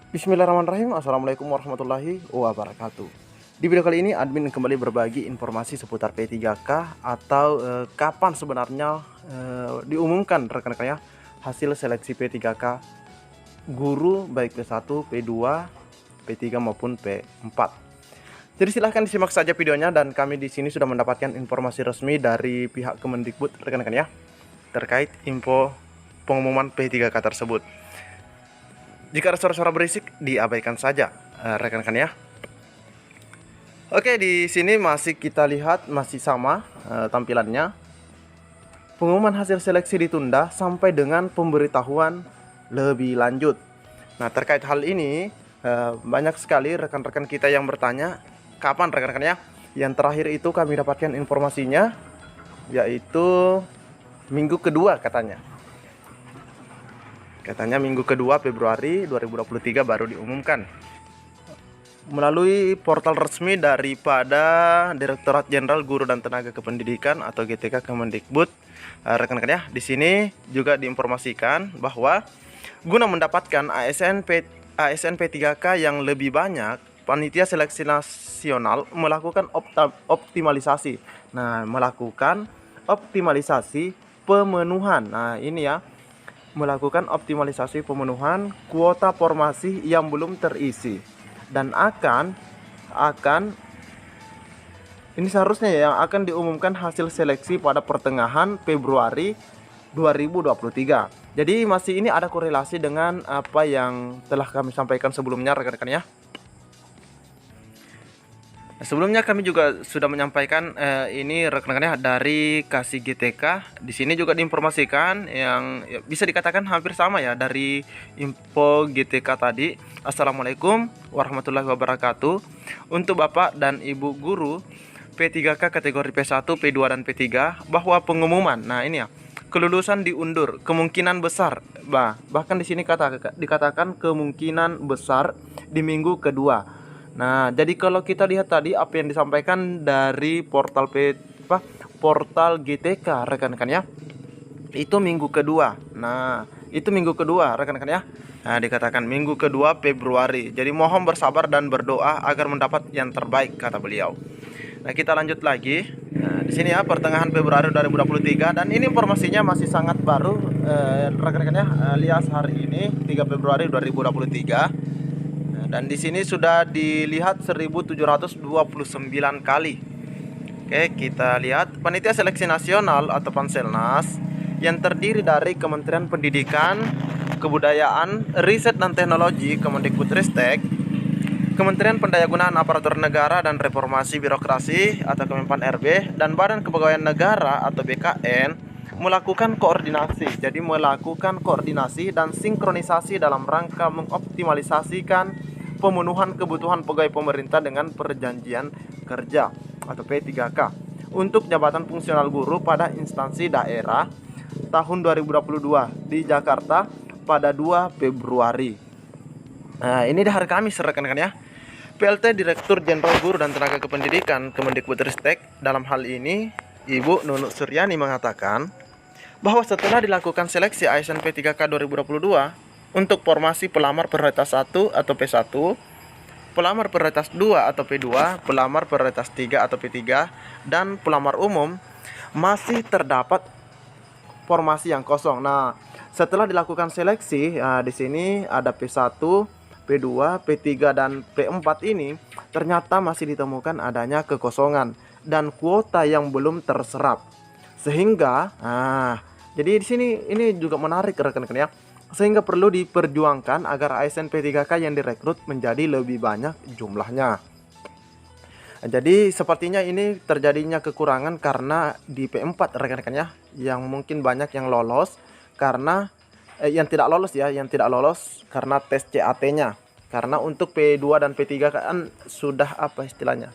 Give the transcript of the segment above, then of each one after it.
Bismillahirrahmanirrahim. Assalamualaikum warahmatullahi wabarakatuh. Di video kali ini admin kembali berbagi informasi seputar P3K atau kapan sebenarnya diumumkan rekan-rekan ya hasil seleksi P3K guru baik P1, P2, P3 maupun P4. Jadi silahkan disimak saja videonya, dan kami di sini sudah mendapatkan informasi resmi dari pihak Kemendikbud rekan-rekan ya terkait info pengumuman P3K tersebut. Jika ada suara-suara berisik, diabaikan saja rekan-rekan ya. Oke, di sini masih kita lihat masih sama tampilannya. Pengumuman hasil seleksi ditunda sampai dengan pemberitahuan lebih lanjut. Nah, terkait hal ini banyak sekali rekan-rekan kita yang bertanya, kapan rekan-rekan ya? Yang terakhir itu kami dapatkan informasinya yaitu minggu kedua katanya. Katanya minggu kedua Februari 2023 baru diumumkan melalui portal resmi daripada Direktorat Jenderal Guru dan Tenaga Kependidikan atau GTK Kemendikbud. Rekan-rekan ya, di sini juga diinformasikan bahwa guna mendapatkan ASN P3K yang lebih banyak, Panitia Seleksi Nasional melakukan optimalisasi. Nah, melakukan optimalisasi pemenuhan. Nah, ini ya, melakukan optimalisasi pemenuhan kuota formasi yang belum terisi, dan akan ini seharusnya yang akan diumumkan hasil seleksi pada pertengahan Februari 2023. Jadi masih ini ada korelasi dengan apa yang telah kami sampaikan sebelumnya rekan-rekan ya. Sebelumnya kami juga sudah menyampaikan ini rekan-rekan ya dari Kasih GTK. Di sini juga diinformasikan yang ya, bisa dikatakan hampir sama ya dari info GTK tadi. Assalamualaikum warahmatullahi wabarakatuh. Untuk Bapak dan Ibu guru P3K kategori P1, P2 dan P3 bahwa pengumuman, nah ini ya, kelulusan diundur kemungkinan besar. Bahkan di sini dikatakan kemungkinan besar di minggu kedua. Nah, jadi kalau kita lihat tadi apa yang disampaikan dari portal portal GTK rekan-rekan ya, itu minggu kedua. Nah, itu minggu kedua rekan-rekan ya. Nah, dikatakan minggu kedua Februari. Jadi mohon bersabar dan berdoa agar mendapat yang terbaik, kata beliau. Nah, kita lanjut lagi. Nah, di sini ya pertengahan Februari 2023, dan ini informasinya masih sangat baru rekan-rekan ya, alias hari ini 3 Februari 2023. Dan di sini sudah dilihat 1729 kali. Oke, kita lihat Panitia Seleksi Nasional atau Panselnas yang terdiri dari Kementerian Pendidikan, Kebudayaan, Riset dan Teknologi Kemendikbudristek, Kementerian Pendayagunaan Aparatur Negara dan Reformasi Birokrasi atau Kemenpan-RB, dan Badan Kepegawaian Negara atau BKN melakukan koordinasi. Jadi melakukan koordinasi dan sinkronisasi dalam rangka mengoptimalisasikan pemenuhan kebutuhan pegawai pemerintah dengan perjanjian kerja atau P3K untuk jabatan fungsional guru pada instansi daerah tahun 2022 di Jakarta pada 2 Februari. Nah, ini di hari Kamis rekan-rekan ya. PLT Direktur Jenderal Guru dan Tenaga Kependidikan Kemendikbudristek dalam hal ini Ibu Nunuk Suryani mengatakan bahwa setelah dilakukan seleksi ASN P3K 2022 untuk formasi pelamar prioritas 1 atau P1, pelamar prioritas 2 atau P2, pelamar prioritas 3 atau P3, dan pelamar umum, masih terdapat formasi yang kosong. Nah, setelah dilakukan seleksi, di sini ada P1, P2, P3 dan P4 ini ternyata masih ditemukan adanya kekosongan dan kuota yang belum terserap. Sehingga jadi di sini ini juga menarik rekan-rekan ya. Sehingga perlu diperjuangkan agar ASN P3K yang direkrut menjadi lebih banyak jumlahnya. Jadi sepertinya ini terjadinya kekurangan karena di P4 rekan-rekan ya, yang mungkin banyak yang lolos karena yang tidak lolos karena tes CAT-nya. Karena untuk P2 dan P3 kan sudah apa istilahnya,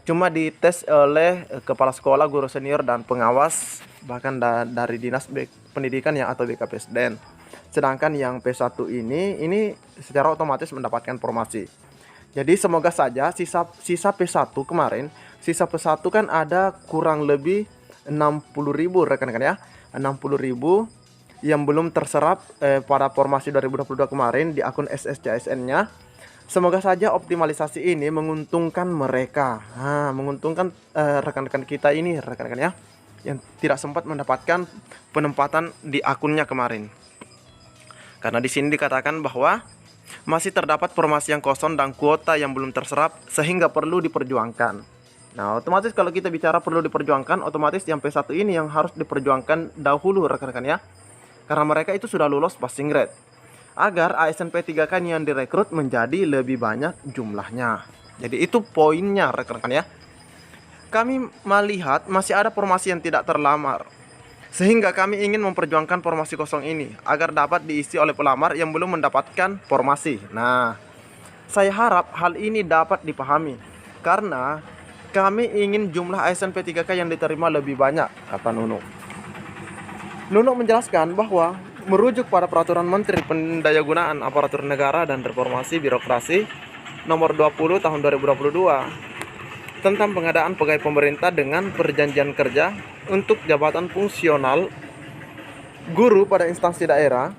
cuma dites oleh kepala sekolah, guru senior dan pengawas, bahkan dari Dinas Pendidikan yang atau BKPSDN. Sedangkan yang P1 ini secara otomatis mendapatkan formasi. Jadi semoga saja sisa P1 kemarin, sisa P1 kan ada kurang lebih 60.000 rekan-rekan ya. 60.000 yang belum terserap pada formasi 2022 kemarin di akun SSCSN-nya. Semoga saja optimalisasi ini menguntungkan mereka, menguntungkan rekan-rekan kita ini, rekan-rekan ya, yang tidak sempat mendapatkan penempatan di akunnya kemarin. Karena di sini dikatakan bahwa masih terdapat formasi yang kosong dan kuota yang belum terserap sehingga perlu diperjuangkan. Nah, otomatis kalau kita bicara perlu diperjuangkan, otomatis yang P1 ini yang harus diperjuangkan dahulu rekan-rekan ya. Karena mereka itu sudah lulus passing grade. Agar ASN P3K yang direkrut menjadi lebih banyak jumlahnya. Jadi itu poinnya rekan-rekan ya. Kami melihat masih ada formasi yang tidak terlamar. Sehingga kami ingin memperjuangkan formasi kosong ini agar dapat diisi oleh pelamar yang belum mendapatkan formasi. Nah, saya harap hal ini dapat dipahami karena kami ingin jumlah ASN P3K yang diterima lebih banyak, kata Nunu. Nunu menjelaskan bahwa merujuk pada Peraturan Menteri Pendayagunaan Aparatur Negara dan Reformasi Birokrasi Nomor 20 Tahun 2022 tentang pengadaan pegawai pemerintah dengan perjanjian kerja untuk jabatan fungsional guru pada instansi daerah,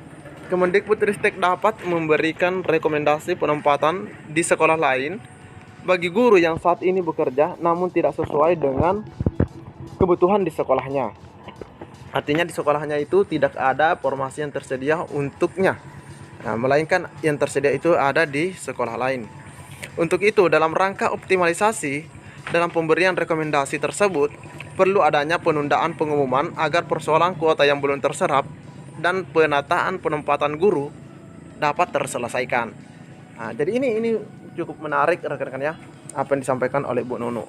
Kemendikbudristek dapat memberikan rekomendasi penempatan di sekolah lain bagi guru yang saat ini bekerja namun tidak sesuai dengan kebutuhan di sekolahnya. Artinya di sekolahnya itu tidak ada formasi yang tersedia untuknya, melainkan yang tersedia itu ada di sekolah lain. Untuk itu, dalam rangka optimalisasi dalam pemberian rekomendasi tersebut, perlu adanya penundaan pengumuman agar persoalan kuota yang belum terserap dan penataan penempatan guru dapat terselesaikan. Nah, jadi ini cukup menarik rekan-rekan ya, apa yang disampaikan oleh Bu Nunu.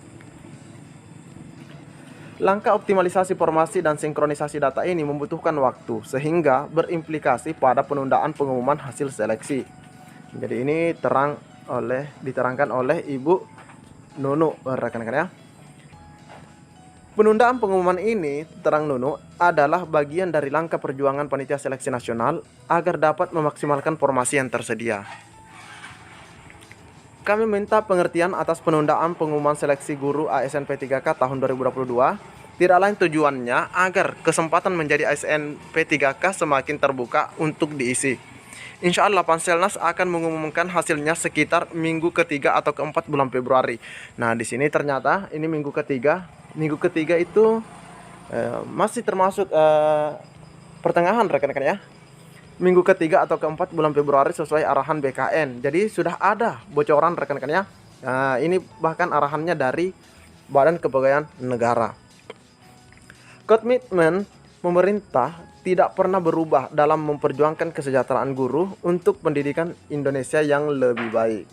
Langkah optimalisasi formasi dan sinkronisasi data ini membutuhkan waktu sehingga berimplikasi pada penundaan pengumuman hasil seleksi. Jadi ini diterangkan oleh Ibu Nunu, rekan-rekan ya. Penundaan pengumuman ini, terang Nunu, adalah bagian dari langkah perjuangan Panitia Seleksi Nasional agar dapat memaksimalkan formasi yang tersedia. Kami minta pengertian atas penundaan pengumuman seleksi guru ASN P3K tahun 2022. Tidak lain tujuannya agar kesempatan menjadi ASN P3K semakin terbuka untuk diisi. Insya Allah Panselnas akan mengumumkan hasilnya sekitar minggu ketiga atau keempat bulan Februari. Nah, di sini ternyata ini minggu ketiga. Minggu ketiga itu masih termasuk pertengahan rekan-rekan ya. Minggu ketiga atau keempat bulan Februari sesuai arahan BKN. Jadi sudah ada bocoran rekan-rekan ya. Nah, ini bahkan arahannya dari Badan Kepegawaian Negara. Komitmen pemerintah tidak pernah berubah dalam memperjuangkan kesejahteraan guru untuk pendidikan Indonesia yang lebih baik.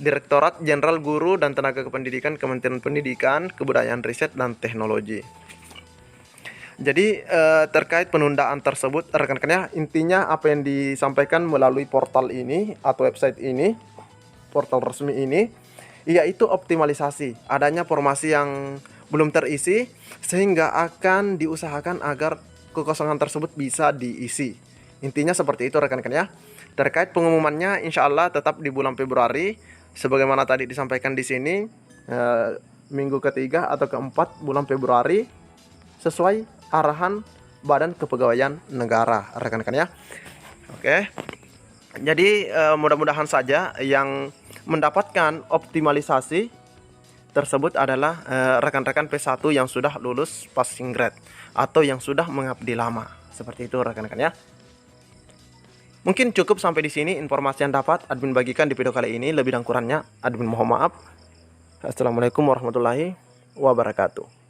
Direktorat Jenderal Guru dan Tenaga Kependidikan, Kementerian Pendidikan, Kebudayaan, Riset, dan Teknologi. Jadi terkait penundaan tersebut rekan-rekan ya, intinya apa yang disampaikan melalui portal ini atau website ini, portal resmi ini, yaitu optimalisasi adanya formasi yang belum terisi sehingga akan diusahakan agar kekosongan tersebut bisa diisi. Intinya seperti itu rekan-rekan ya. Terkait pengumumannya insya Allah tetap di bulan Februari sebagaimana tadi disampaikan di sini, minggu ketiga atau keempat bulan Februari sesuai arahan Badan Kepegawaian Negara rekan-rekan ya. Oke. Jadi mudah-mudahan saja yang mendapatkan optimalisasi tersebut adalah rekan-rekan P1 yang sudah lulus passing grade atau yang sudah mengabdi lama. Seperti itu rekan-rekan ya. Mungkin cukup sampai di sini informasi yang dapat admin bagikan di video kali ini. Lebih dan kurangnya admin mohon maaf. Assalamualaikum warahmatullahi wabarakatuh.